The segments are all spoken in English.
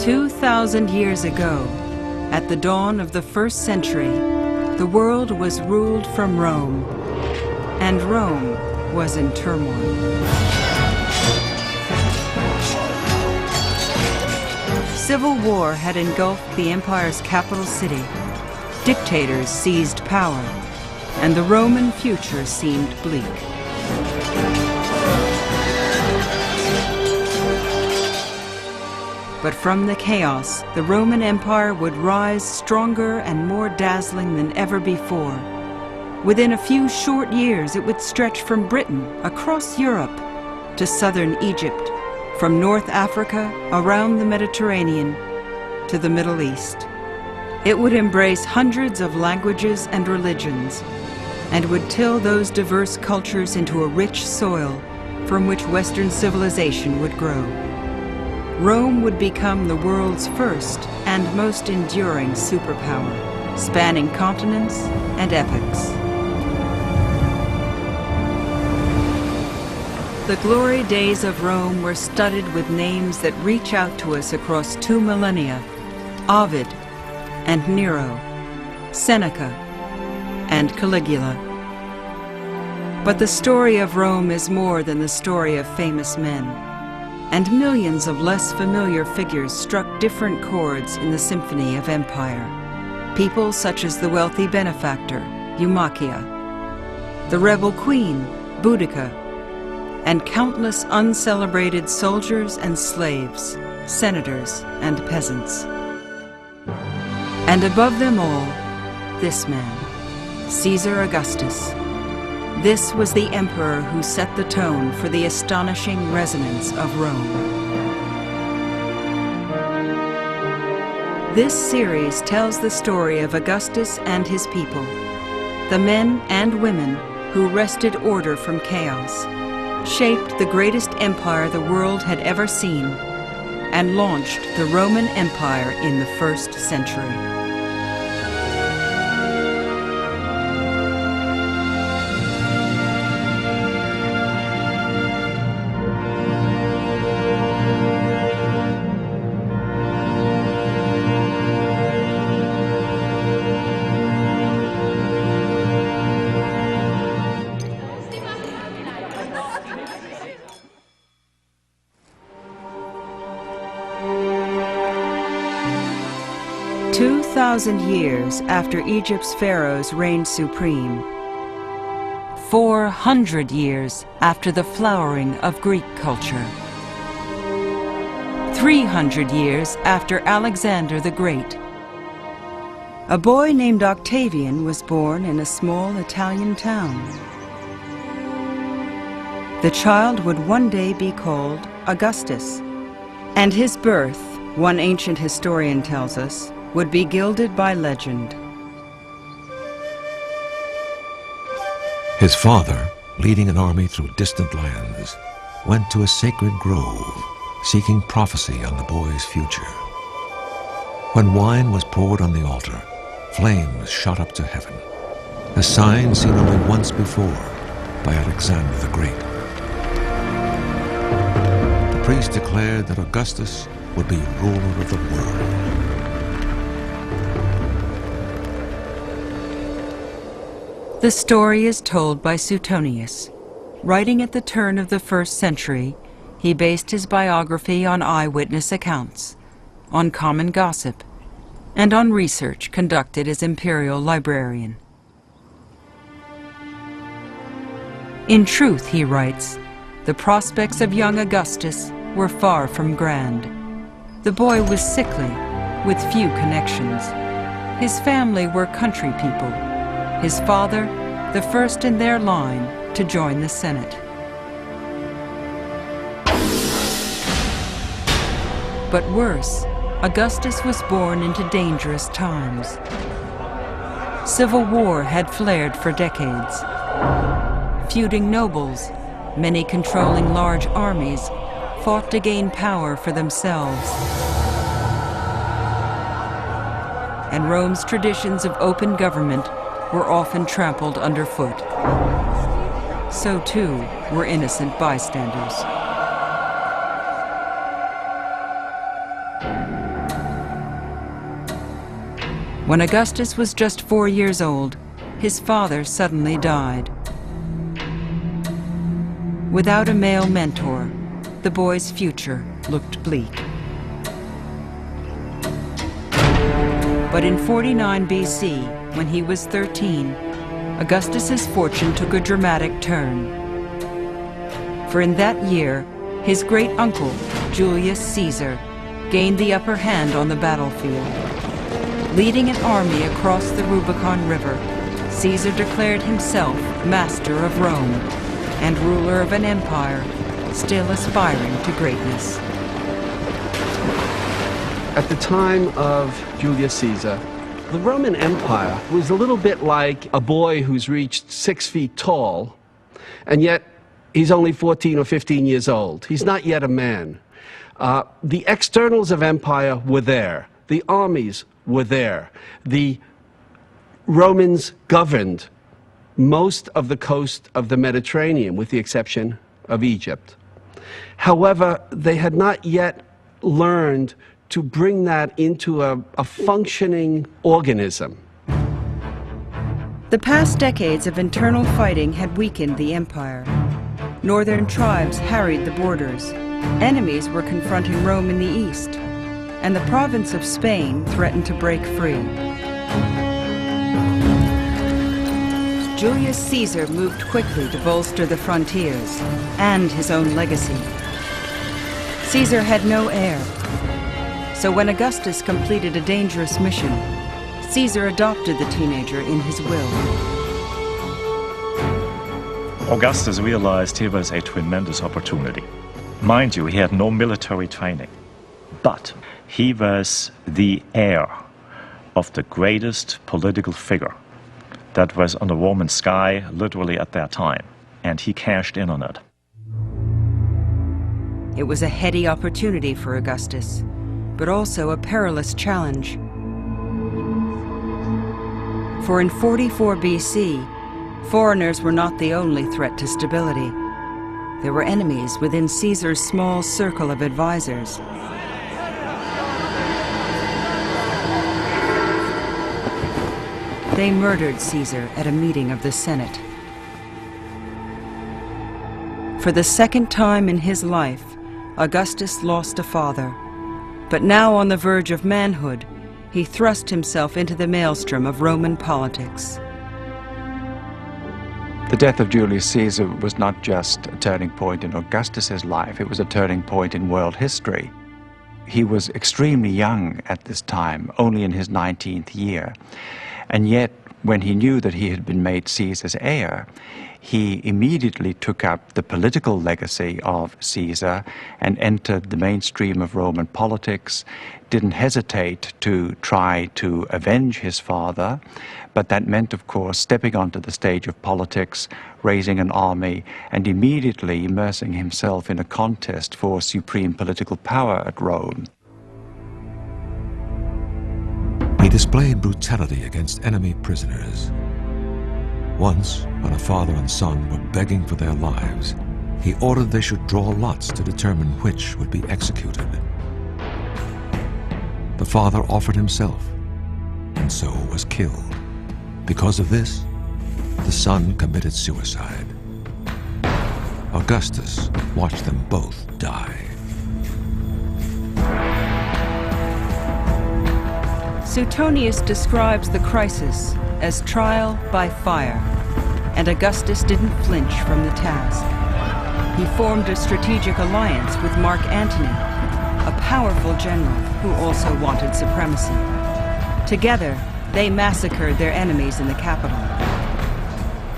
2,000 years ago, at the dawn of the first century, the world was ruled from Rome, and Rome was in turmoil. Civil war had engulfed the empire's capital city. Dictators seized power, and the Roman future seemed bleak. But from the chaos, the Roman Empire would rise stronger and more dazzling than ever before. Within a few short years, it would stretch from Britain across Europe to southern Egypt, from North Africa around the Mediterranean to the Middle East. It would embrace hundreds of languages and religions, and would till those diverse cultures into a rich soil from which Western civilization would grow. Rome would become the world's first and most enduring superpower, spanning continents and epochs. The glory days of Rome were studded with names that reach out to us across 2 millennia: Ovid and Nero, Seneca and Caligula. But the story of Rome is more than the story of famous men, and millions of less familiar figures struck different chords in the symphony of empire. People such as the wealthy benefactor, Eumachia, the rebel queen, Boudica, and countless uncelebrated soldiers and slaves, senators and peasants. And above them all, this man, Caesar Augustus. This was the emperor who set the tone for the astonishing resonance of Rome. This series tells the story of Augustus and his people, the men and women who wrested order from chaos, shaped the greatest empire the world had ever seen, and launched the Roman Empire in the 1st century. "2,000 years after Egypt's pharaohs reigned supreme, 400 years after the flowering of Greek culture, 300 years after Alexander the Great, a boy named Octavian was born in a small Italian town. The child would one day be called Augustus, and his birth, one ancient historian tells us, would be gilded by legend. His father, leading an army through distant lands, went to a sacred grove, seeking prophecy on the boy's future. When wine was poured on the altar, flames shot up to heaven, a sign seen only once before by Alexander the Great. The priest declared that Augustus would be ruler of the world. The story is told by Suetonius. Writing at the turn of the 1st century, he based his biography on eyewitness accounts, on common gossip, and on research conducted as imperial librarian. In truth, he writes, the prospects of young Augustus were far from grand. The boy was sickly, with few connections. His family were country people. His father, the first in their line to join the Senate. But worse, Augustus was born into dangerous times. Civil war had flared for decades. Feuding nobles, many controlling large armies, fought to gain power for themselves. And Rome's traditions of open government were often trampled underfoot. So too were innocent bystanders. When Augustus was just 4 years old, his father suddenly died. Without a male mentor, the boy's future looked bleak. But in 49 BC, when he was 13, Augustus's fortune took a dramatic turn. For in that year, his great-uncle, Julius Caesar, gained the upper hand on the battlefield. Leading an army across the Rubicon River, Caesar declared himself master of Rome and ruler of an empire still aspiring to greatness. At the time of Julius Caesar, the Roman Empire was a little bit like a boy who's reached 6 feet tall, and yet he's only 14 or 15 years old. He's not yet a man. The externals of empire were there. The armies were there. The Romans governed most of the coast of the Mediterranean, with the exception of Egypt. However, they had not yet learned to bring that into a functioning organism. The past decades of internal fighting had weakened the empire. Northern tribes harried the borders. Enemies were confronting Rome in the east, and the province of Spain threatened to break free. Julius Caesar moved quickly to bolster the frontiers and his own legacy. Caesar had no heir, so when Augustus completed a dangerous mission, Caesar adopted the teenager in his will. Augustus realized here was a tremendous opportunity. Mind you, he had no military training, but he was the heir of the greatest political figure that was on the Roman sky literally at that time, and he cashed in on it. It was a heady opportunity for Augustus, but also a perilous challenge. For in 44 BC, foreigners were not the only threat to stability. There were enemies within Caesar's small circle of advisors. They murdered Caesar at a meeting of the Senate. For the second time in his life, Augustus lost a father. But now on the verge of manhood, he thrust himself into the maelstrom of Roman politics. The death of Julius Caesar was not just a turning point in Augustus's life, it was a turning point in world history. He was extremely young at this time, only in his 19th year. And yet, when he knew that he had been made Caesar's heir, he immediately took up the political legacy of Caesar and entered the mainstream of Roman politics, didn't hesitate to try to avenge his father, but that meant, of course, stepping onto the stage of politics, raising an army, and immediately immersing himself in a contest for supreme political power at Rome. He displayed brutality against enemy prisoners. Once, when a father and son were begging for their lives, he ordered they should draw lots to determine which would be executed. The father offered himself, and so was killed. Because of this, the son committed suicide. Augustus watched them both die. Suetonius describes the crisis as trial by fire, and Augustus didn't flinch from the task. He formed a strategic alliance with Mark Antony, a powerful general who also wanted supremacy. Together, they massacred their enemies in the capital.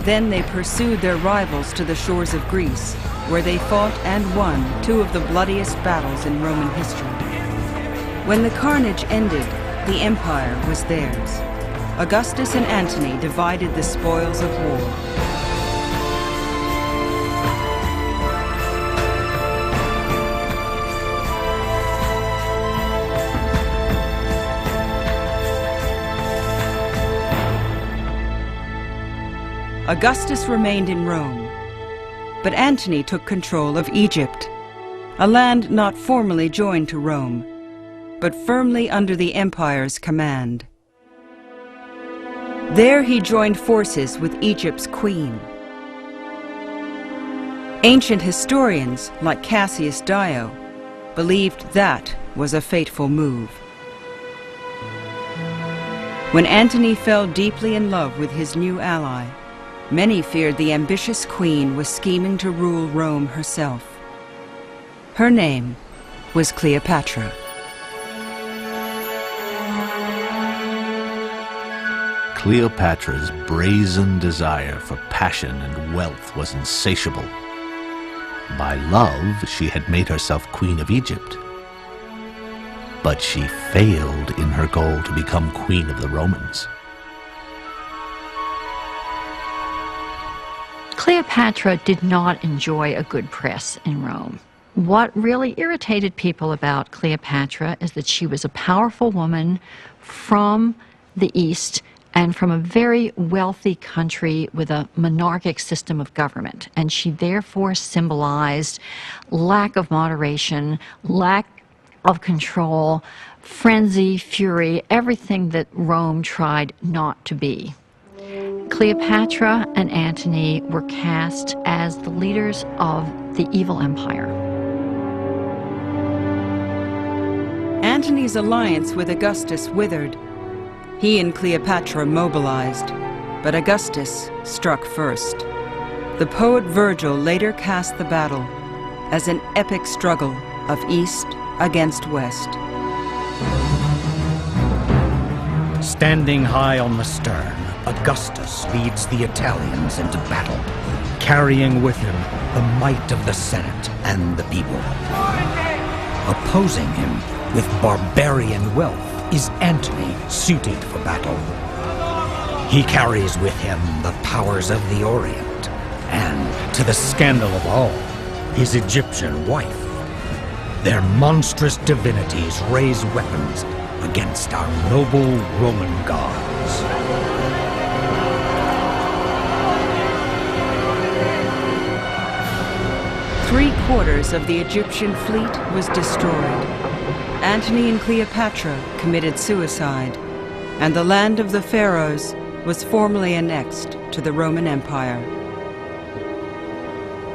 Then they pursued their rivals to the shores of Greece, where they fought and won two of the bloodiest battles in Roman history. When the carnage ended, the empire was theirs. Augustus and Antony divided the spoils of war. Augustus remained in Rome, but Antony took control of Egypt, a land not formally joined to Rome, but firmly under the empire's command. There he joined forces with Egypt's queen. Ancient historians, like Cassius Dio, believed that was a fateful move. When Antony fell deeply in love with his new ally, many feared the ambitious queen was scheming to rule Rome herself. Her name was Cleopatra. Cleopatra's brazen desire for passion and wealth was insatiable. By love, she had made herself Queen of Egypt. But she failed in her goal to become Queen of the Romans. Cleopatra did not enjoy a good press in Rome. What really irritated people about Cleopatra is that she was a powerful woman from the East and from a very wealthy country with a monarchic system of government. And she therefore symbolized lack of moderation, lack of control, frenzy, fury, everything that Rome tried not to be. Cleopatra and Antony were cast as the leaders of the evil empire. Antony's alliance with Augustus withered. He and Cleopatra mobilized, but Augustus struck first. The poet Virgil later cast the battle as an epic struggle of East against West. Standing high on the stern, Augustus leads the Italians into battle, carrying with him the might of the Senate and the people. Opposing him with barbarian wealth is Antony, suited for battle. He carries with him the powers of the Orient, and, to the scandal of all, his Egyptian wife. Their monstrous divinities raise weapons against our noble Roman gods. Three-quarters of the Egyptian fleet was destroyed. Antony and Cleopatra committed suicide, and the land of the pharaohs was formally annexed to the Roman Empire.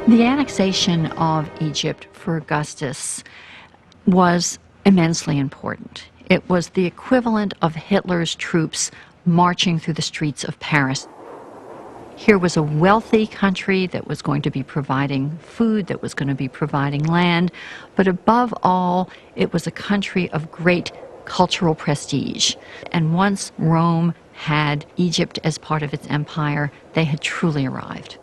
The annexation of Egypt for Augustus was immensely important. It was the equivalent of Hitler's troops marching through the streets of Paris. Here was a wealthy country that was going to be providing food, that was going to be providing land, but above all, it was a country of great cultural prestige. And once Rome had Egypt as part of its empire, they had truly arrived.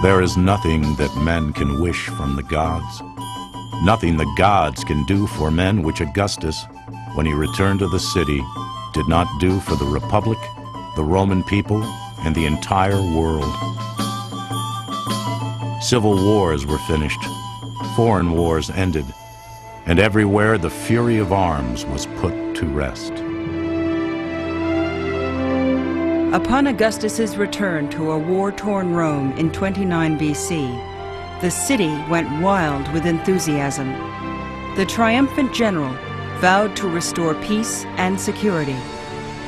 There is nothing that men can wish from the gods, nothing the gods can do for men which Augustus, when he returned to the city, did not do for the Republic, the Roman people, and the entire world. Civil wars were finished, foreign wars ended, and everywhere the fury of arms was put to rest. Upon Augustus's return to a war-torn Rome in 29 BC, the city went wild with enthusiasm. The triumphant general vowed to restore peace and security.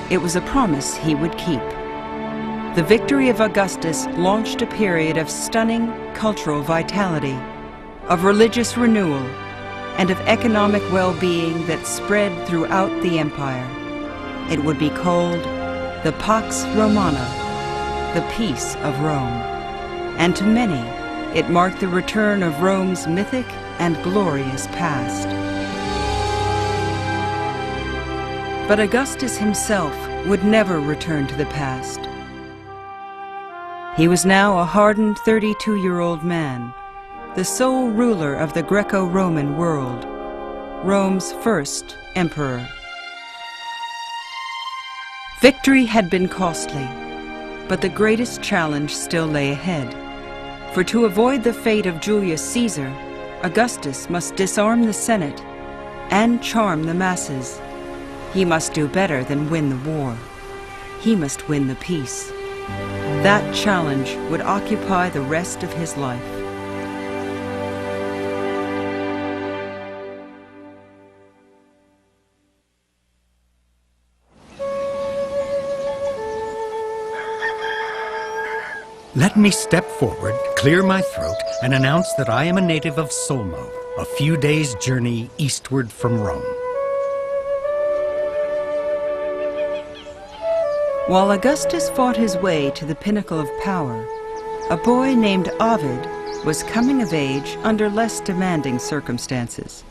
It was a promise he would keep. The victory of Augustus launched a period of stunning cultural vitality, of religious renewal, and of economic well-being that spread throughout the empire. It would be called the Pax Romana, the peace of Rome. And to many, it marked the return of Rome's mythic and glorious past. But Augustus himself would never return to the past. He was now a hardened 32-year-old man, the sole ruler of the Greco-Roman world, Rome's first emperor. Victory had been costly, but the greatest challenge still lay ahead. For to avoid the fate of Julius Caesar, Augustus must disarm the Senate and charm the masses. He must do better than win the war. He must win the peace. That challenge would occupy the rest of his life. Let me step forward, clear my throat, and announce that I am a native of Solmo, a few days' journey eastward from Rome. While Augustus fought his way to the pinnacle of power, a boy named Ovid was coming of age under less demanding circumstances.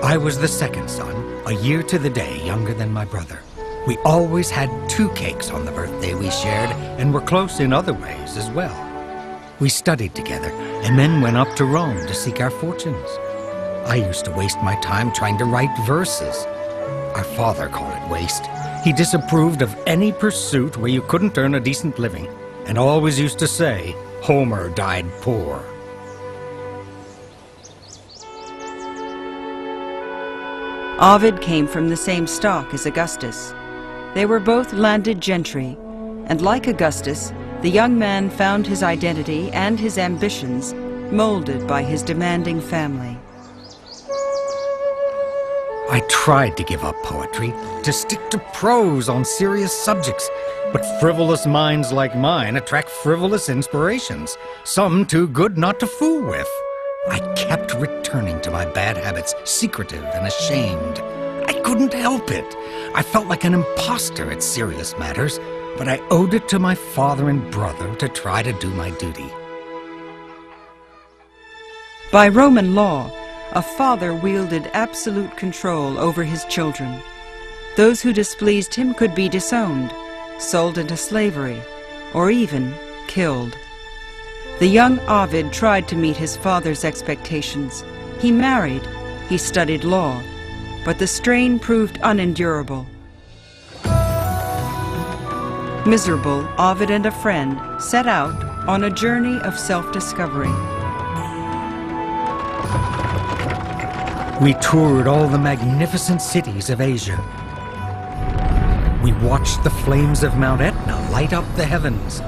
I was the second son, a year to the day younger than my brother. We always had 2 cakes on the birthday we shared, and were close in other ways as well. We studied together, and then went up to Rome to seek our fortunes. I used to waste my time trying to write verses. Our father called it waste. He disapproved of any pursuit where you couldn't earn a decent living, and always used to say, Homer died poor. Ovid came from the same stock as Augustus. They were both landed gentry, and like Augustus, the young man found his identity and his ambitions molded by his demanding family. I tried to give up poetry, to stick to prose on serious subjects, but frivolous minds like mine attract frivolous inspirations, some too good not to fool with. I kept returning to my bad habits, secretive and ashamed. I couldn't help it. I felt like an imposter at serious matters, but I owed it to my father and brother to try to do my duty. By Roman law, a father wielded absolute control over his children. Those who displeased him could be disowned, sold into slavery, or even killed. The young Ovid tried to meet his father's expectations. He married, he studied law, but the strain proved unendurable. Miserable, Ovid and a friend set out on a journey of self-discovery. We toured all the magnificent cities of Asia. We watched the flames of Mount Etna light up the heavens.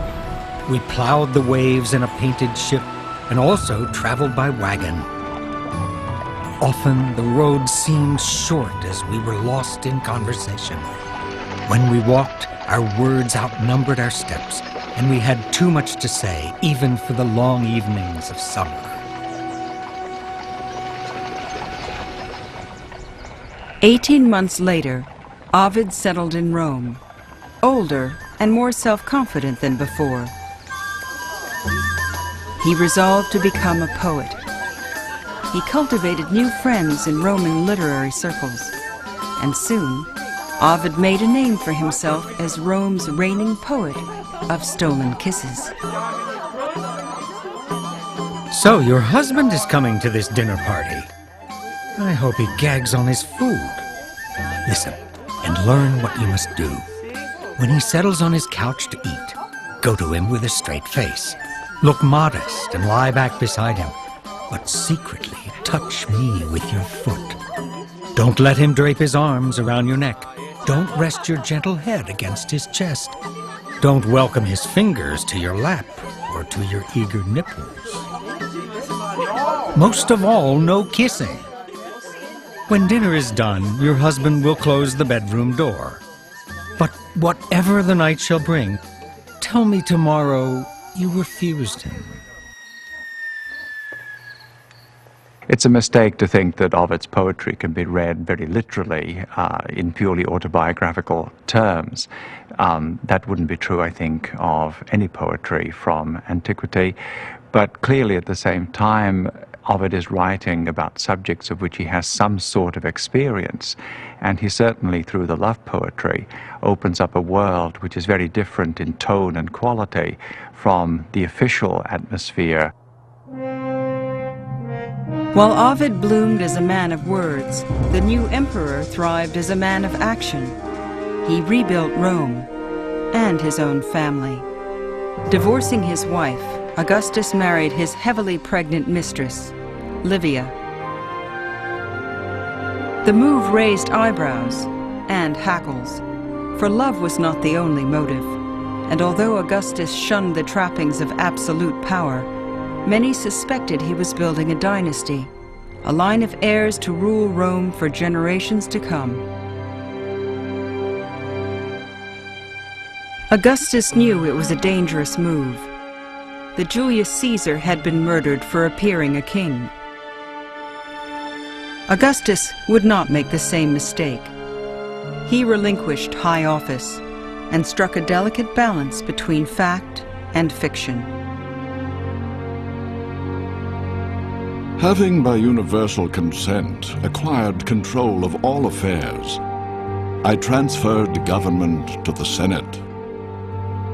We plowed the waves in a painted ship and also traveled by wagon. Often the road seemed short as we were lost in conversation. When we walked, our words outnumbered our steps, and we had too much to say, even for the long evenings of summer. 18 months later, Ovid settled in Rome, older and more self-confident than before. He resolved to become a poet. He cultivated new friends in Roman literary circles, and soon Ovid made a name for himself as Rome's reigning poet of stolen kisses. So your husband is coming to this dinner party. I hope he gags on his food. Listen, and learn what you must do. When he settles on his couch to eat, go to him with a straight face. Look modest and lie back beside him, but secretly touch me with your foot. Don't let him drape his arms around your neck. Don't rest your gentle head against his chest. Don't welcome his fingers to your lap or to your eager nipples. Most of all, no kissing. When dinner is done, your husband will close the bedroom door. But whatever the night shall bring, tell me tomorrow you refused him. It's a mistake to think that Ovid's poetry can be read very literally in purely autobiographical terms. That wouldn't be true, I think, of any poetry from antiquity. But clearly at the same time, Ovid is writing about subjects of which he has some sort of experience, and he certainly, through the love poetry, opens up a world which is very different in tone and quality from the official atmosphere. While Ovid bloomed as a man of words, the new emperor thrived as a man of action. He rebuilt Rome and his own family. Divorcing his wife, Augustus married his heavily pregnant mistress, Livia. The move raised eyebrows and hackles, for love was not the only motive, and although Augustus shunned the trappings of absolute power, many suspected he was building a dynasty, a line of heirs to rule Rome for generations to come. Augustus knew it was a dangerous move. That Julius Caesar had been murdered for appearing a king. Augustus would not make the same mistake. He relinquished high office and struck a delicate balance between fact and fiction. Having by universal consent acquired control of all affairs, I transferred government to the Senate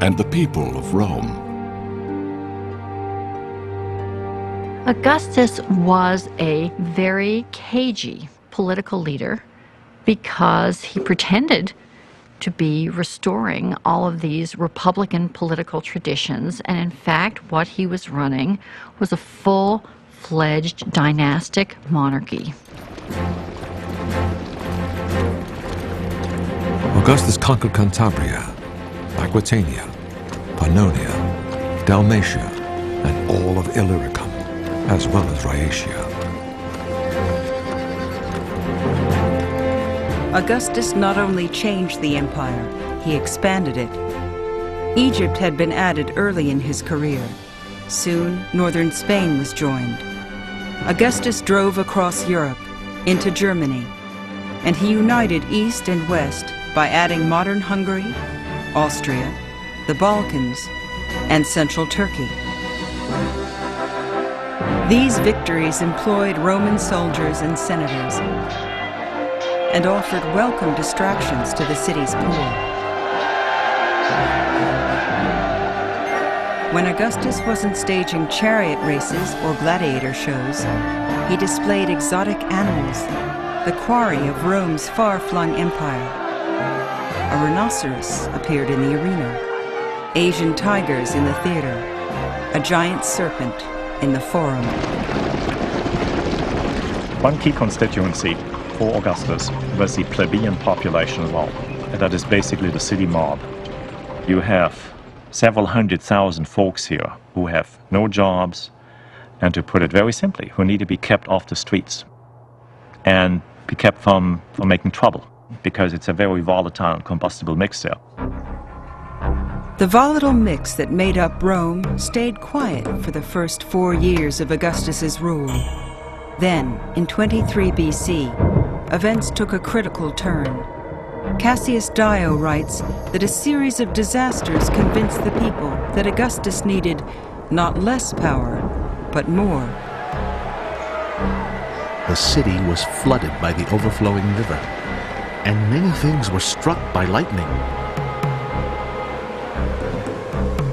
and the people of Rome. Augustus was a very cagey political leader because he pretended to be restoring all of these Republican political traditions, and in fact what he was running was a full-fledged dynastic monarchy. Augustus conquered Cantabria, Aquitania, Pannonia, Dalmatia, and all of Illyricum, as well as Rhaetia. Augustus not only changed the empire, he expanded it. Egypt had been added early in his career. Soon, northern Spain was joined. Augustus drove across Europe, into Germany, and he united East and West by adding modern Hungary, Austria, the Balkans, and central Turkey. These victories employed Roman soldiers and senators and offered welcome distractions to the city's poor. When Augustus wasn't staging chariot races or gladiator shows, he displayed exotic animals, the quarry of Rome's far-flung empire. A rhinoceros appeared in the arena, Asian tigers in the theater, a giant serpent in the forum. One key constituency for Augustus was the plebeian population of Rome. That is basically the city mob. You have several 100,000 folks here who have no jobs, and to put it very simply, who need to be kept off the streets and be kept from making trouble, because it's a very volatile and combustible mix there. The volatile mix that made up Rome stayed quiet for the first 4 years of Augustus's rule. Then, in 23 BC, events took a critical turn. Cassius Dio writes that a series of disasters convinced the people that Augustus needed not less power, but more. The city was flooded by the overflowing river, and many things were struck by lightning.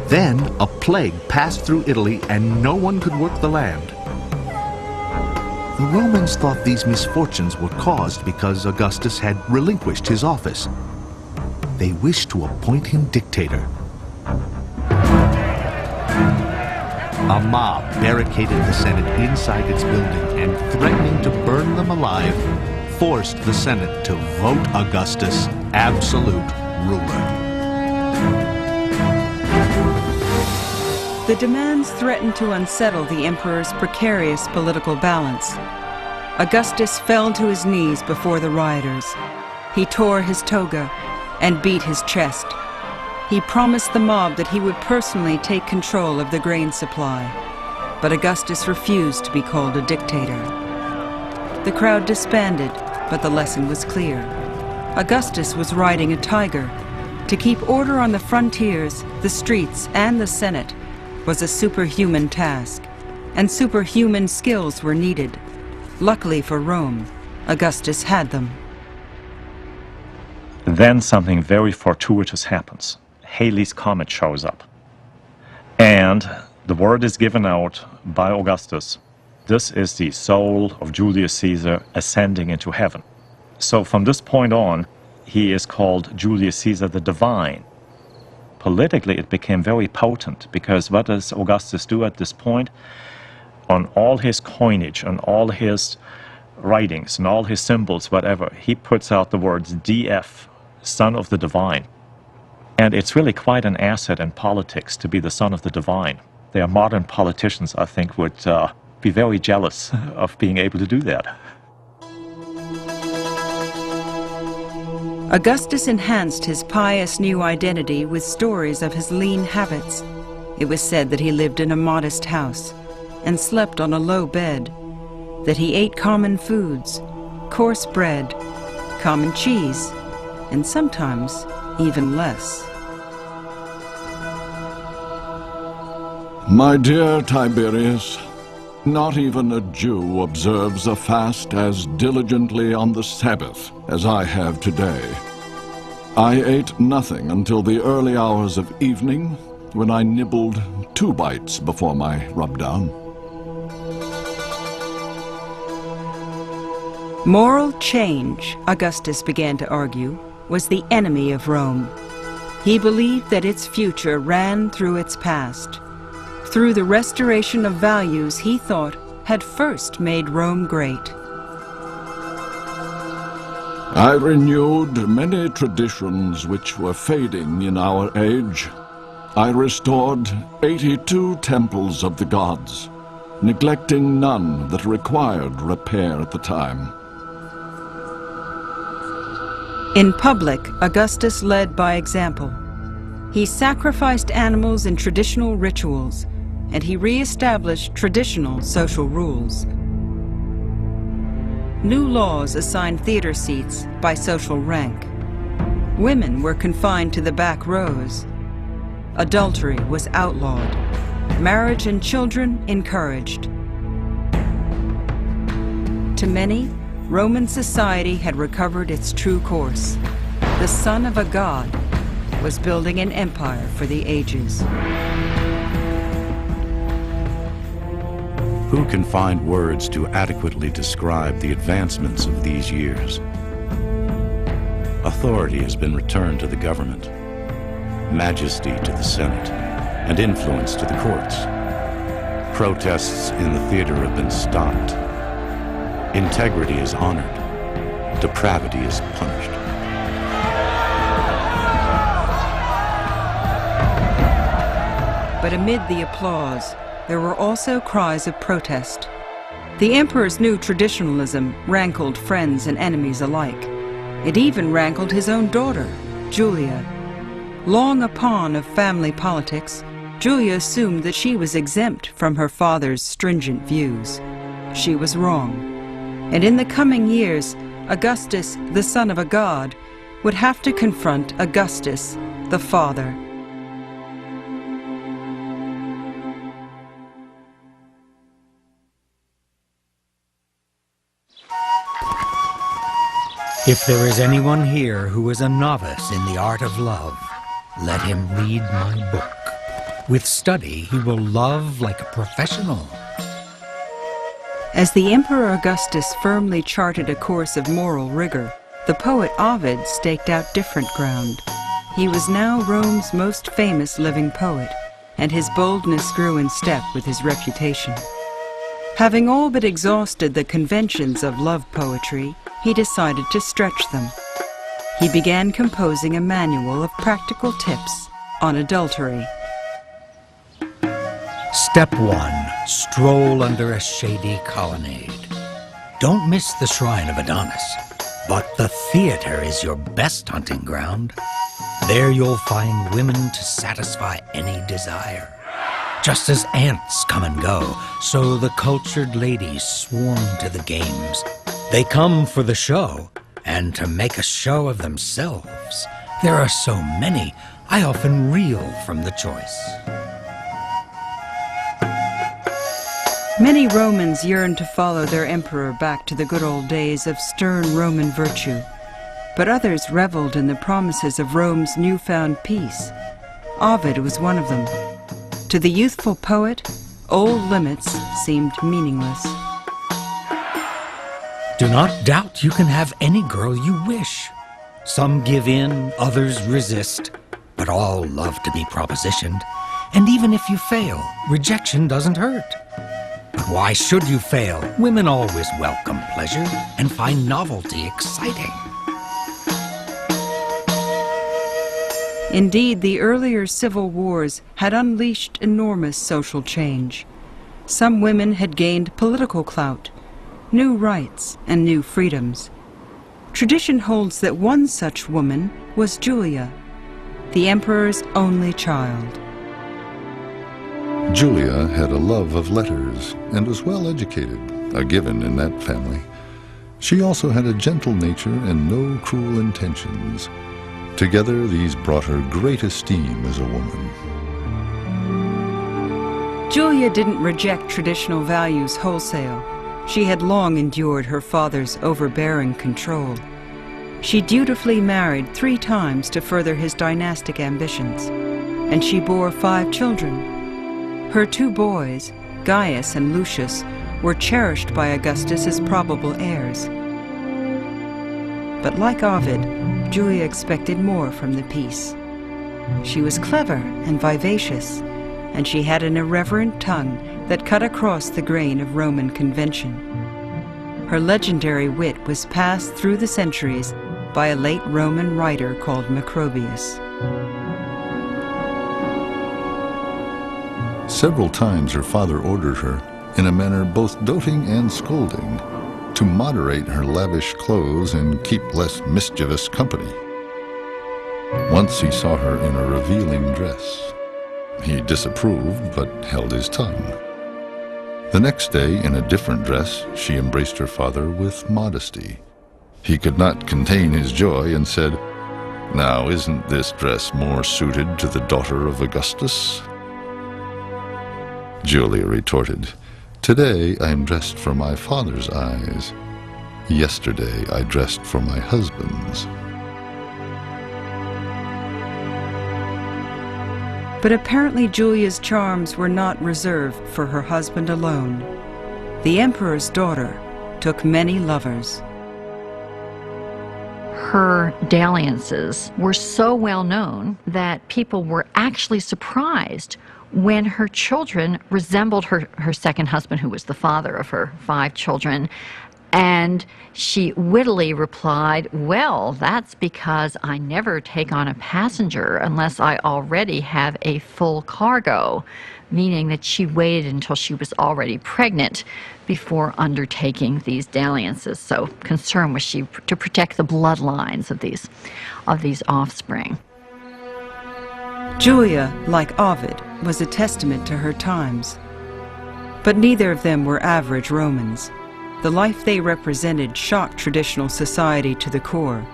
Then a plague passed through Italy, and no one could work the land. The Romans thought these misfortunes were caused because Augustus had relinquished his office. They wished to appoint him dictator. A mob barricaded the Senate inside its building and, threatening to burn them alive, forced the Senate to vote Augustus absolute ruler. The demands threatened to unsettle the emperor's precarious political balance. Augustus fell to his knees before the rioters. He tore his toga and beat his chest. He promised the mob that he would personally take control of the grain supply, but Augustus refused to be called a dictator. The crowd disbanded, but the lesson was clear. Augustus was riding a tiger. To keep order on the frontiers, the streets, and the Senate was a superhuman task, and superhuman skills were needed. Luckily for Rome, Augustus had them. Then something very fortuitous happens. Halley's Comet shows up. And the word is given out by Augustus. This is the soul of Julius Caesar ascending into heaven. So from this point on, he is called Julius Caesar the Divine. Politically, it became very potent, because what does Augustus do at this point? On all his coinage, on all his writings, and all his symbols, whatever, he puts out the words DF, Son of the Divine. And it's really quite an asset in politics to be the son of the divine. There are modern politicians, I think, would be very jealous of being able to do that. Augustus enhanced his pious new identity with stories of his lean habits. It was said that he lived in a modest house and slept on a low bed, that he ate common foods, coarse bread, common cheese, and sometimes even less. My dear Tiberius, not even a Jew observes a fast as diligently on the Sabbath as I have today. I ate nothing until the early hours of evening, when I nibbled 2 bites before my rub-down. Moral change, Augustus began to argue, was the enemy of Rome. He believed that its future ran through its past, through the restoration of values he thought had first made Rome great. I renewed many traditions which were fading in our age. I restored 82 temples of the gods, neglecting none that required repair at the time. In public, Augustus led by example. He sacrificed animals in traditional rituals, and he re-established traditional social rules. New laws assigned theater seats by social rank. Women were confined to the back rows. Adultery was outlawed. Marriage and children encouraged. To many, Roman society had recovered its true course. The son of a god was building an empire for the ages. Who can find words to adequately describe the advancements of these years? Authority has been returned to the government, majesty to the Senate, and influence to the courts. Protests in the theater have been stopped. Integrity is honored. Depravity is punished. But amid the applause, there were also cries of protest. The emperor's new traditionalism rankled friends and enemies alike. It even rankled his own daughter, Julia. Long a pawn of family politics, Julia assumed that she was exempt from her father's stringent views. She was wrong. And in the coming years, Augustus, the son of a god, would have to confront Augustus, the father. If there is anyone here who is a novice in the art of love, let him read my book. With study, he will love like a professional. As the Emperor Augustus firmly charted a course of moral rigor, the poet Ovid staked out different ground. He was now Rome's most famous living poet, and his boldness grew in step with his reputation. Having all but exhausted the conventions of love poetry, he decided to stretch them. He began composing a manual of practical tips on adultery. Step 1. Stroll under a shady colonnade. Don't miss the shrine of Adonis, but the theater is your best hunting ground. There you'll find women to satisfy any desire. Just as ants come and go, so the cultured ladies swarm to the games. They come for the show, and to make a show of themselves. There are so many, I often reel from the choice. Many Romans yearned to follow their emperor back to the good old days of stern Roman virtue, but others reveled in the promises of Rome's newfound peace. Ovid was one of them. To the youthful poet, old limits seemed meaningless. Do not doubt you can have any girl you wish. Some give in, others resist, but all love to be propositioned. And even if you fail, rejection doesn't hurt. But why should you fail? Women always welcome pleasure and find novelty exciting. Indeed, the earlier civil wars had unleashed enormous social change. Some women had gained political clout, new rights, and new freedoms. Tradition holds that one such woman was Julia, the emperor's only child. Julia had a love of letters and was well educated, a given in that family. She also had a gentle nature and no cruel intentions. Together, these brought her great esteem as a woman. Julia didn't reject traditional values wholesale. She had long endured her father's overbearing control. She dutifully married 3 times to further his dynastic ambitions, and she bore 5 children. Her 2 boys, Gaius and Lucius, were cherished by Augustus as probable heirs. But like Ovid, Julia expected more from the piece. She was clever and vivacious, and she had an irreverent tongue that cut across the grain of Roman convention. Her legendary wit was passed through the centuries by a late Roman writer called Macrobius. Several times her father ordered her, in a manner both doting and scolding, to moderate her lavish clothes and keep less mischievous company. Once he saw her in a revealing dress. He disapproved, but held his tongue. The next day, in a different dress, she embraced her father with modesty. He could not contain his joy and said, "Now, isn't this dress more suited to the daughter of Augustus?" Julia retorted, "Today I am dressed for my father's eyes. Yesterday I dressed for my husband's." But apparently Julia's charms were not reserved for her husband alone. The emperor's daughter took many lovers. Her dalliances were so well known that people were actually surprised when her children resembled her second husband, who was the father of her 5 children. And she wittily replied, "Well, that's because I never take on a passenger unless I already have a full cargo," meaning that she waited until she was already pregnant before undertaking these dalliances. So concerned was she to protect the bloodlines of these offspring. Julia, like Ovid, was a testament to her times. But neither of them were average Romans. The life they represented shocked traditional society to the core,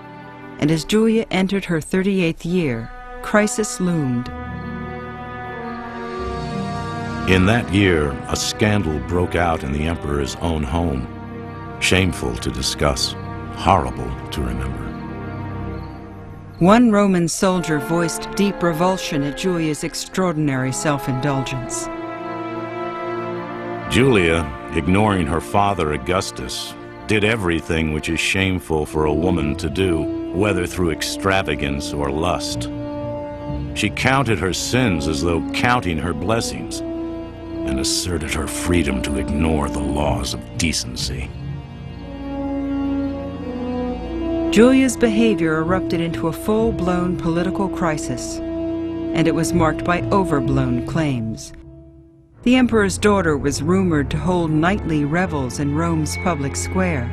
and as Julia entered her 38th year, crisis loomed. In that year, a scandal broke out in the emperor's own home. Shameful to discuss, horrible to remember. One Roman soldier voiced deep revulsion at Julia's extraordinary self-indulgence. Julia, ignoring her father Augustus, did everything which is shameful for a woman to do, whether through extravagance or lust. She counted her sins as though counting her blessings, and asserted her freedom to ignore the laws of decency. Julia's behavior erupted into a full-blown political crisis, and it was marked by overblown claims. The emperor's daughter was rumored to hold nightly revels in Rome's public square.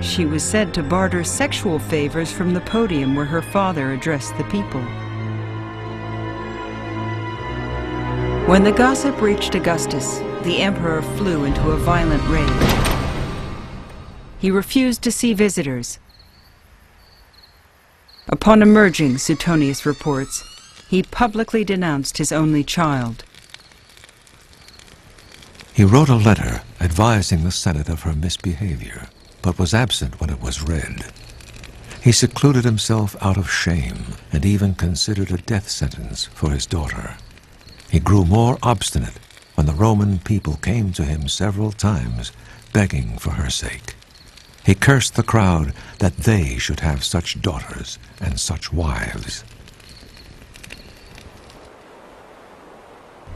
She was said to barter sexual favors from the podium where her father addressed the people. When the gossip reached Augustus, the emperor flew into a violent rage. He refused to see visitors. Upon emerging, Suetonius reports, he publicly denounced his only child. He wrote a letter advising the Senate of her misbehavior, but was absent when it was read. He secluded himself out of shame and even considered a death sentence for his daughter. He grew more obstinate when the Roman people came to him several times begging for her sake. He cursed the crowd that they should have such daughters and such wives.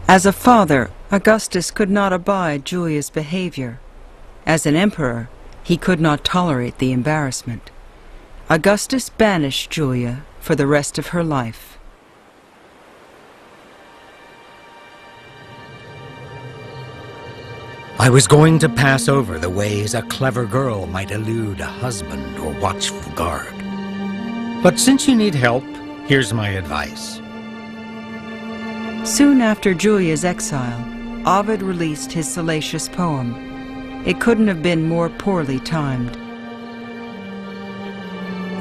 As a father, Augustus could not abide Julia's behavior. As an emperor, he could not tolerate the embarrassment. Augustus banished Julia for the rest of her life. I was going to pass over the ways a clever girl might elude a husband or watchful guard. But since you need help, here's my advice. Soon after Julia's exile, Ovid released his salacious poem. It couldn't have been more poorly timed.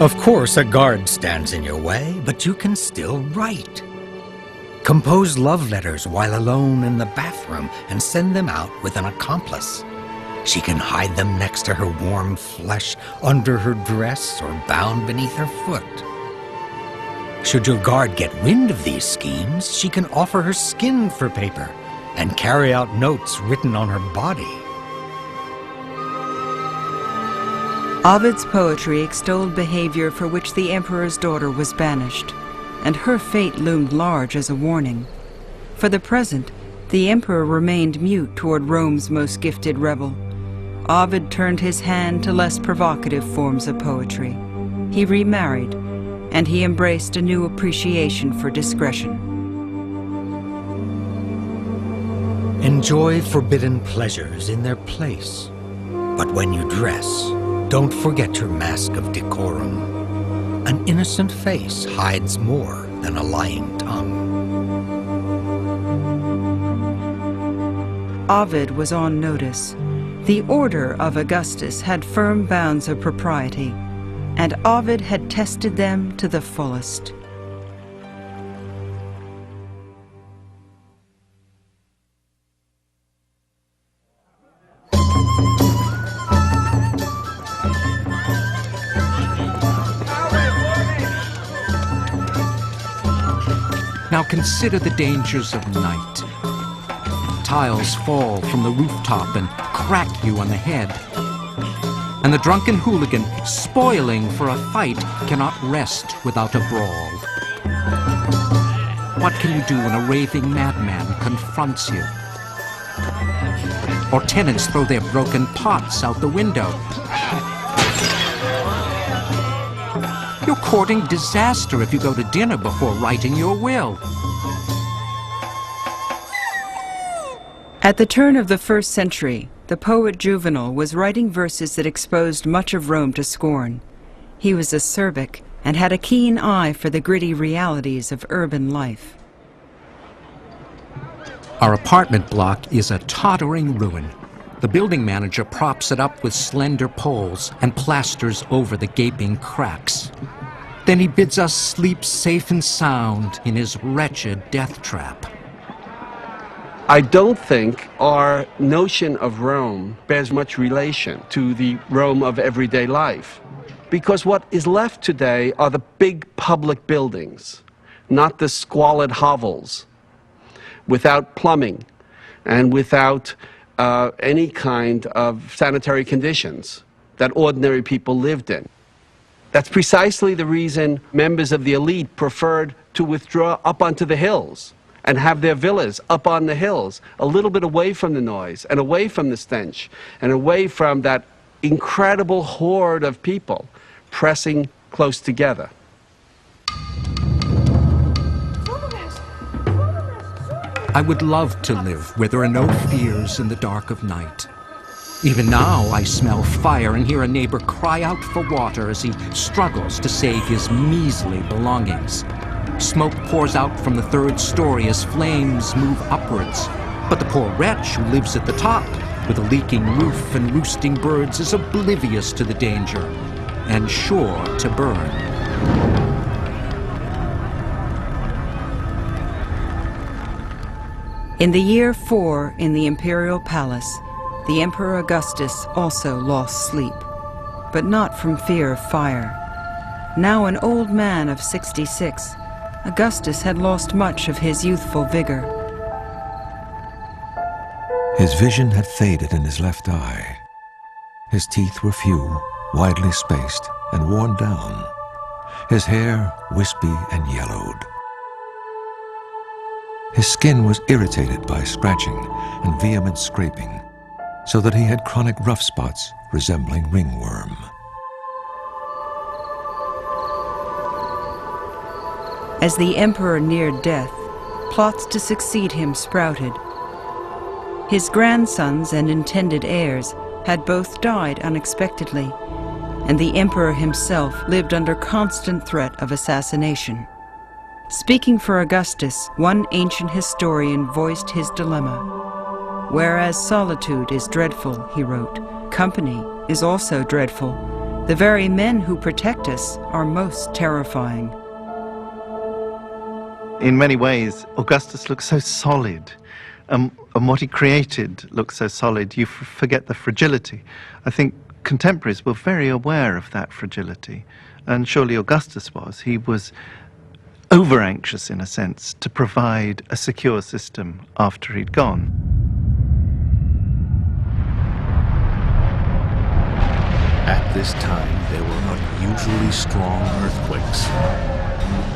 Of course, a guard stands in your way, but you can still write. Compose love letters while alone in the bathroom and send them out with an accomplice. She can hide them next to her warm flesh, under her dress, or bound beneath her foot. Should your guard get wind of these schemes, she can offer her skin for paper and carry out notes written on her body. Ovid's poetry extolled behavior for which the emperor's daughter was banished, and her fate loomed large as a warning. For the present, the emperor remained mute toward Rome's most gifted rebel. Ovid turned his hand to less provocative forms of poetry. He remarried, and he embraced a new appreciation for discretion. Enjoy forbidden pleasures in their place, but when you dress, don't forget your mask of decorum. An innocent face hides more than a lying tongue. Ovid was on notice. The order of Augustus had firm bounds of propriety, and Ovid had tested them to the fullest. Now consider the dangers of night. Tiles fall from the rooftop and crack you on the head. And the drunken hooligan, spoiling for a fight, cannot rest without a brawl. What can you do when a raving madman confronts you? Or tenants throw their broken pots out the window? You're courting disaster if you go to dinner before writing your will. At the turn of the 1st century, the poet Juvenal was writing verses that exposed much of Rome to scorn. He was acerbic and had a keen eye for the gritty realities of urban life. Our apartment block is a tottering ruin. The building manager props it up with slender poles and plasters over the gaping cracks. Then he bids us sleep safe and sound in his wretched death trap. I don't think our notion of Rome bears much relation to the Rome of everyday life, because what is left today are the big public buildings, not the squalid hovels, without plumbing and without any kind of sanitary conditions that ordinary people lived in. That's precisely the reason members of the elite preferred to withdraw up onto the hills and have their villas up on the hills, a little bit away from the noise and away from the stench and away from that incredible horde of people pressing close together. I would love to live where there are no fears in the dark of night. Even now I smell fire and hear a neighbor cry out for water as he struggles to save his measly belongings. Smoke pours out from the 3rd story as flames move upwards. But the poor wretch who lives at the top, with a leaking roof and roosting birds, is oblivious to the danger and sure to burn. In the year 4 in the imperial palace, the Emperor Augustus also lost sleep, but not from fear of fire. Now an old man of 66, Augustus had lost much of his youthful vigor. His vision had faded in his left eye. His teeth were few, widely spaced, and worn down. His hair wispy and yellowed. His skin was irritated by scratching and vehement scraping, so that he had chronic rough spots resembling ringworm. As the emperor neared death, plots to succeed him sprouted. His grandsons and intended heirs had both died unexpectedly, and the emperor himself lived under constant threat of assassination. Speaking for Augustus, one ancient historian voiced his dilemma. "Whereas solitude is dreadful," he wrote, "company is also dreadful. The very men who protect us are most terrifying." In many ways, Augustus looks so solid, and what he created looks so solid, you forget the fragility. I think contemporaries were very aware of that fragility, and surely Augustus was. He was over-anxious, in a sense, to provide a secure system after he'd gone. At this time, there were unusually strong earthquakes.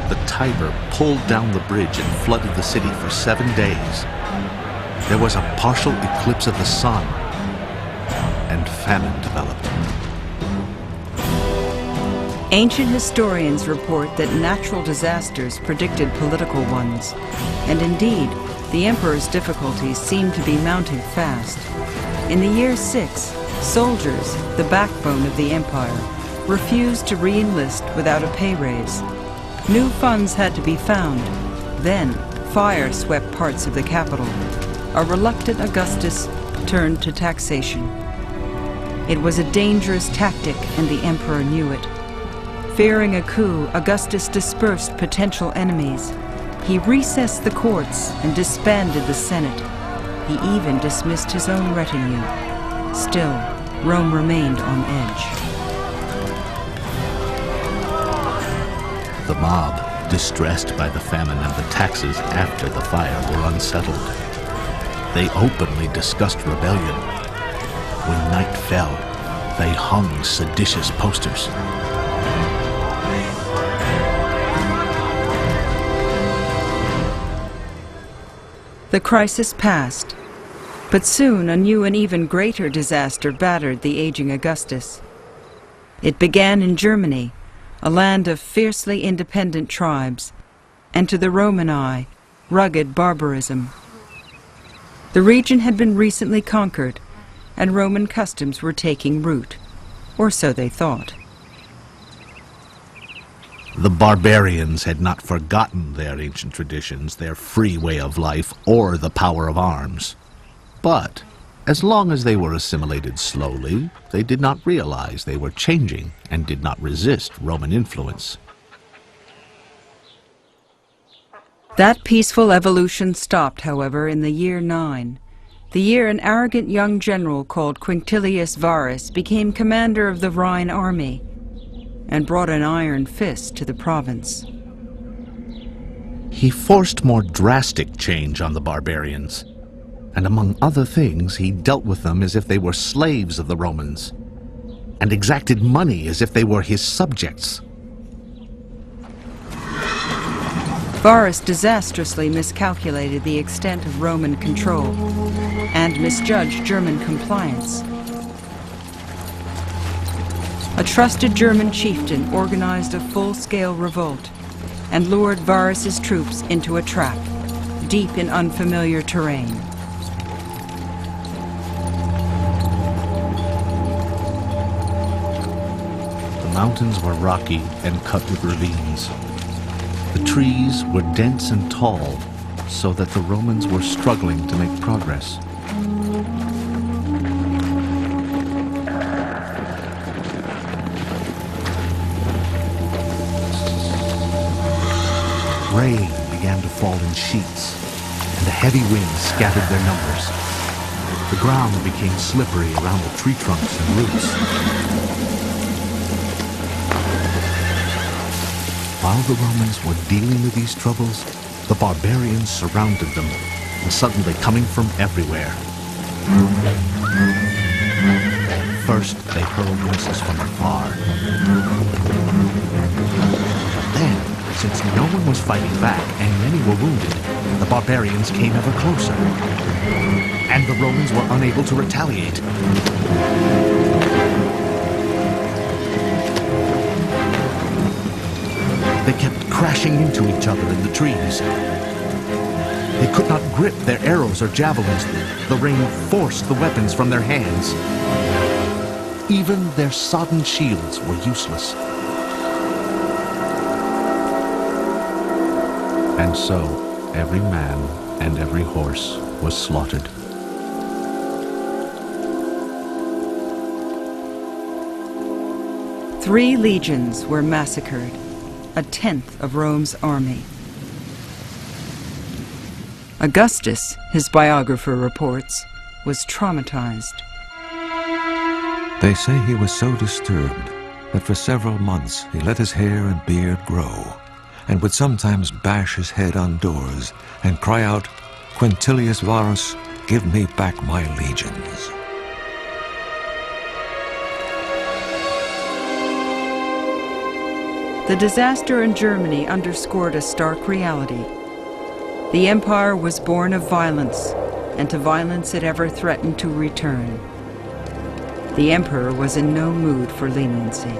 The Tiber pulled down the bridge and flooded the city for 7 days. There was a partial eclipse of the sun, and famine developed. Ancient historians report that natural disasters predicted political ones, and indeed, the emperor's difficulties seemed to be mounting fast. In the year 6, soldiers, the backbone of the empire, refused to re-enlist without a pay raise. New funds had to be found. Then, fire swept parts of the capital. A reluctant Augustus turned to taxation. It was a dangerous tactic, and the emperor knew it. Fearing a coup, Augustus dispersed potential enemies. He recessed the courts and disbanded the Senate. He even dismissed his own retinue. Still, Rome remained on edge. The mob, distressed by the famine and the taxes after the fire, were unsettled. They openly discussed rebellion. When night fell, they hung seditious posters. The crisis passed, but soon a new and even greater disaster battered the aging Augustus. It began in Germany, a land of fiercely independent tribes, and to the Roman eye, rugged barbarism. The region had been recently conquered, and Roman customs were taking root, or so they thought. The barbarians had not forgotten their ancient traditions, their free way of life, or the power of arms. But as long as they were assimilated slowly, they did not realize they were changing and did not resist Roman influence. That peaceful evolution stopped, however, in the year 9, the year an arrogant young general called Quintilius Varus became commander of the Rhine army and brought an iron fist to the province. He forced more drastic change on the barbarians, and among other things, he dealt with them as if they were slaves of the Romans, and exacted money as if they were his subjects. Varus disastrously miscalculated the extent of Roman control and misjudged German compliance. A trusted German chieftain organized a full-scale revolt and lured Varus's troops into a trap, deep in unfamiliar terrain. The mountains were rocky and cut with ravines. The trees were dense and tall, so that the Romans were struggling to make progress. Rain began to fall in sheets, and a heavy wind scattered their numbers. The ground became slippery around the tree trunks and roots. While the Romans were dealing with these troubles, the barbarians surrounded them, and suddenly coming from everywhere. First, they hurled missiles from afar. But then, since no one was fighting back and many were wounded, the barbarians came ever closer, and the Romans were unable to retaliate. They kept crashing into each other in the trees. They could not grip their arrows or javelins. The rain forced the weapons from their hands. Even their sodden shields were useless. And so, every man and every horse was slaughtered. Three legions were massacred, a tenth of Rome's army. Augustus, his biographer reports, was traumatized. They say he was so disturbed that for several months he let his hair and beard grow, and would sometimes bash his head on doors and cry out, "Quintilius Varus, give me back my legions." The disaster in Germany underscored a stark reality. The empire was born of violence, and to violence it ever threatened to return. The emperor was in no mood for leniency.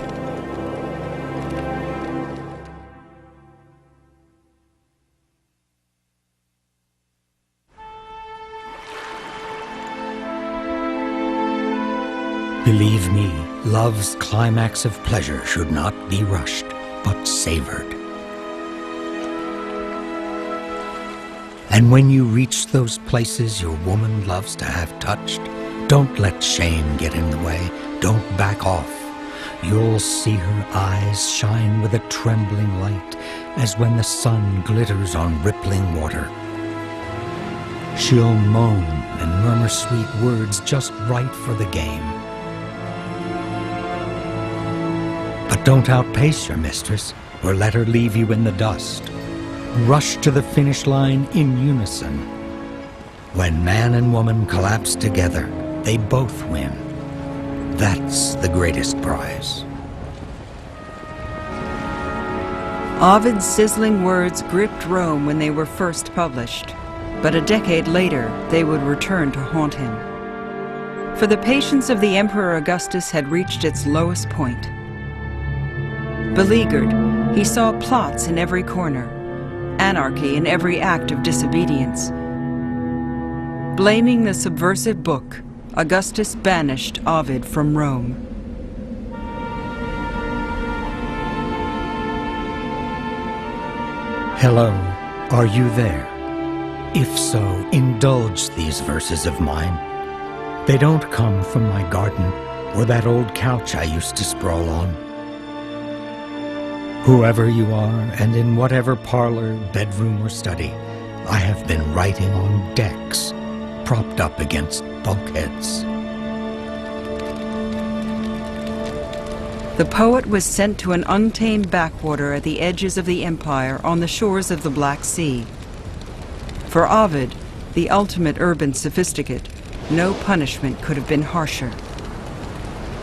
Believe me, love's climax of pleasure should not be rushed, but savored. And when you reach those places your woman loves to have touched, don't let shame get in the way. Don't back off. You'll see her eyes shine with a trembling light, as when the sun glitters on rippling water. She'll moan and murmur sweet words just right for the game. But don't outpace your mistress, or let her leave you in the dust. Rush to the finish line in unison. When man and woman collapse together, they both win. That's the greatest prize. Ovid's sizzling words gripped Rome when they were first published, but a decade later they would return to haunt him. For the patience of the Emperor Augustus had reached its lowest point. Beleaguered, he saw plots in every corner, anarchy in every act of disobedience. Blaming the subversive book, Augustus banished Ovid from Rome. Hello, are you there? If so, indulge these verses of mine. They don't come from my garden or that old couch I used to sprawl on. Whoever you are, and in whatever parlor, bedroom, or study, I have been writing on decks, propped up against bulkheads. The poet was sent to an untamed backwater at the edges of the empire on the shores of the Black Sea. For Ovid, the ultimate urban sophisticate, no punishment could have been harsher.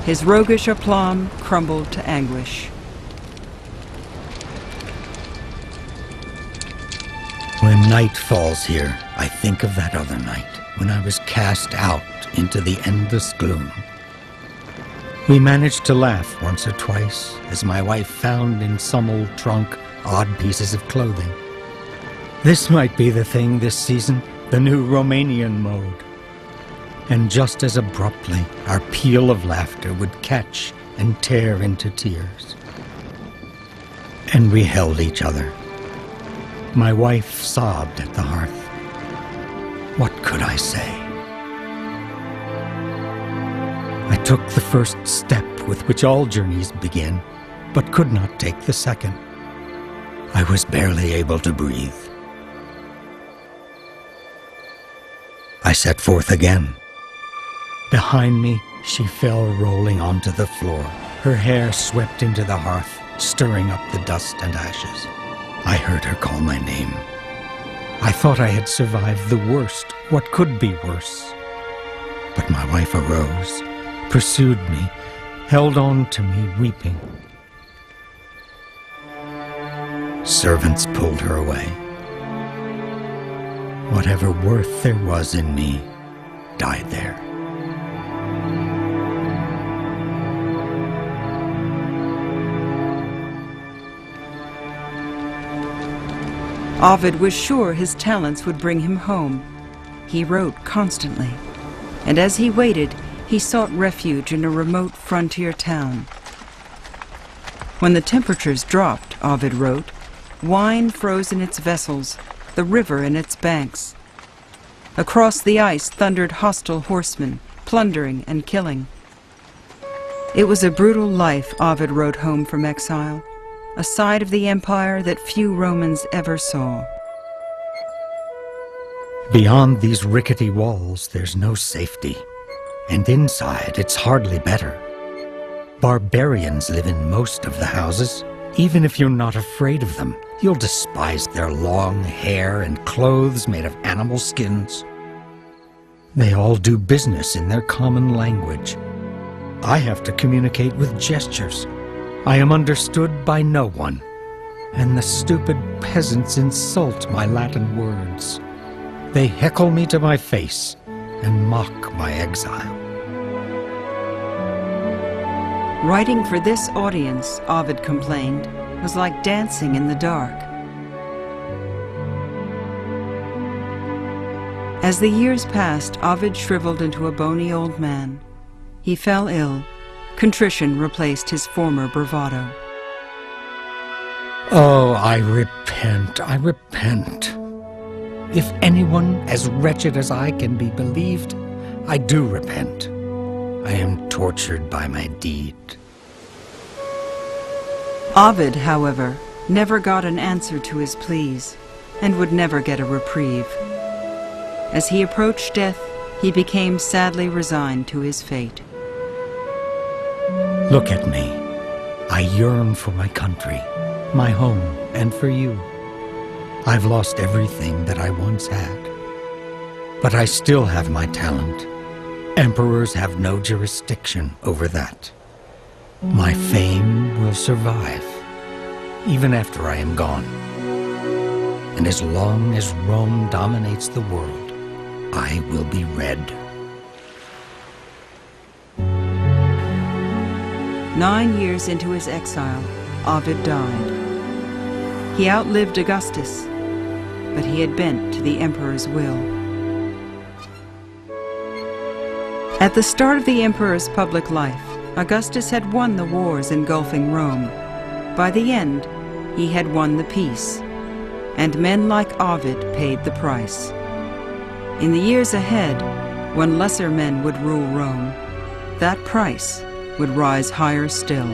His roguish aplomb crumbled to anguish. When night falls here, I think of that other night, when I was cast out into the endless gloom. We managed to laugh once or twice, as my wife found in some old trunk odd pieces of clothing. This might be the thing this season, the new Romanian mode. And just as abruptly, our peal of laughter would catch and tear into tears. And we held each other. My wife sobbed at the hearth. What could I say? I took the first step with which all journeys begin, but could not take the second. I was barely able to breathe. I set forth again. Behind me, she fell rolling onto the floor. Her hair swept into the hearth, stirring up the dust and ashes. I heard her call my name. I thought I had survived the worst. What could be worse? But my wife arose, pursued me, held on to me, weeping. Servants pulled her away. Whatever worth there was in me died there. Ovid was sure his talents would bring him home. He wrote constantly, and as he waited, he sought refuge in a remote frontier town. When the temperatures dropped, Ovid wrote, wine froze in its vessels, the river in its banks. Across the ice thundered hostile horsemen, plundering and killing. It was a brutal life Ovid wrote home from exile, a side of the empire that few Romans ever saw. Beyond these rickety walls, there's no safety. And inside, it's hardly better. Barbarians live in most of the houses. Even if you're not afraid of them, you'll despise their long hair and clothes made of animal skins. They all do business in their common language. I have to communicate with gestures. I am understood by no one, and the stupid peasants insult my Latin words. They heckle me to my face and mock my exile. Writing for this audience, Ovid complained, was like dancing in the dark. As the years passed, Ovid shriveled into a bony old man. He fell ill. Contrition replaced his former bravado. Oh, I repent, I repent. If anyone as wretched as I can be believed, I do repent. I am tortured by my deed. Ovid, however, never got an answer to his pleas, and would never get a reprieve. As he approached death, he became sadly resigned to his fate. Look at me. I yearn for my country, my home, and for you. I've lost everything that I once had. But I still have my talent. Emperors have no jurisdiction over that. My fame will survive, even after I am gone. And as long as Rome dominates the world, I will be read. 9 years into his exile, Ovid died. He outlived Augustus, but he had bent to the emperor's will. At the start of the emperor's public life, Augustus had won the wars engulfing Rome. By the end, he had won the peace, and men like Ovid paid the price. In the years ahead, when lesser men would rule Rome, that price would rise higher still.